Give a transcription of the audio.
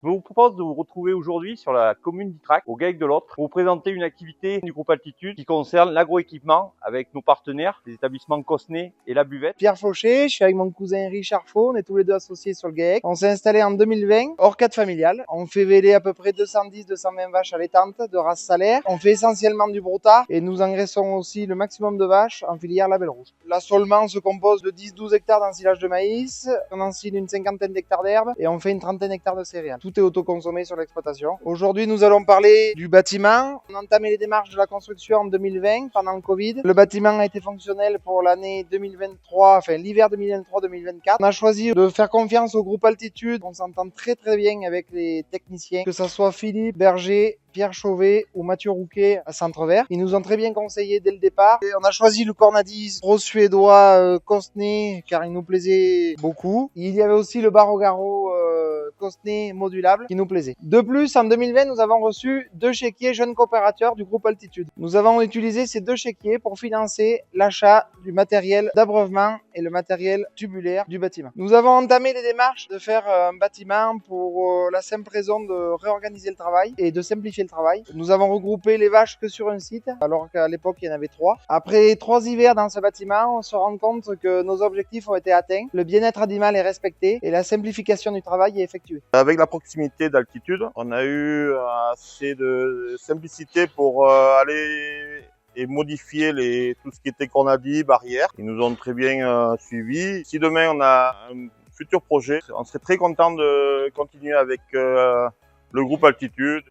Je vous propose de vous retrouver aujourd'hui sur la commune d'Ytrac, au GAEC de l'Autre, pour vous présenter une activité du groupe Altitude qui concerne l'agroéquipement avec nos partenaires, les établissements Cosnay et La Buvette. Pierre Fauché, je suis avec mon cousin Richard Faux, on est tous les deux associés sur le GAEC. On s'est installé en 2020, hors cadre familial. On fait véler à peu près 210-220 vaches allaitantes de race salaire. On fait essentiellement du broutard et nous engraissons aussi le maximum de vaches en filière label rouge. L'assolement se compose de 10-12 hectares d'ensilage de maïs, on ensile une cinquantaine d'hectares d'herbe et on fait une trentaine d'hectares de céréales. Tout est autoconsommé sur l'exploitation. Aujourd'hui, nous allons parler du bâtiment. On a entamé les démarches de la construction en 2020 pendant le Covid. Le bâtiment a été fonctionnel pour l'année 2023, enfin l'hiver 2023-2024. On a choisi de faire confiance au groupe Altitude. On s'entend très bien avec les techniciens, que ce soit Philippe Berger, Pierre Chauvet ou Mathieu Rouquet à Centre-Vert. Ils nous ont très bien conseillé dès le départ. Et on a choisi le Cornadis gros suédois Cosnay car il nous plaisait beaucoup. Il y avait aussi le Barogaro Cosnay modulable qui nous plaisait. De plus, en 2020, nous avons reçu 2 chéquiers jeunes coopérateurs du groupe Altitude. Nous avons utilisé ces 2 chéquiers pour financer l'achat du matériel d'abreuvement et le matériel tubulaire du bâtiment. Nous avons entamé les démarches de faire un bâtiment pour la simple raison de réorganiser le travail et de simplifier le travail. Nous avons regroupé les vaches que sur un site, alors qu'à l'époque il y en avait 3. Après 3 hivers dans ce bâtiment, on se rend compte que nos objectifs ont été atteints, le bien-être animal est respecté et la simplification du travail est effectuée. Avec la proximité d'Altitude, on a eu assez de simplicité pour aller et modifier tout ce qui était Cornadis, barrières. Ils nous ont très bien suivis. Si demain on a un futur projet, on serait très content de continuer avec le groupe Altitude.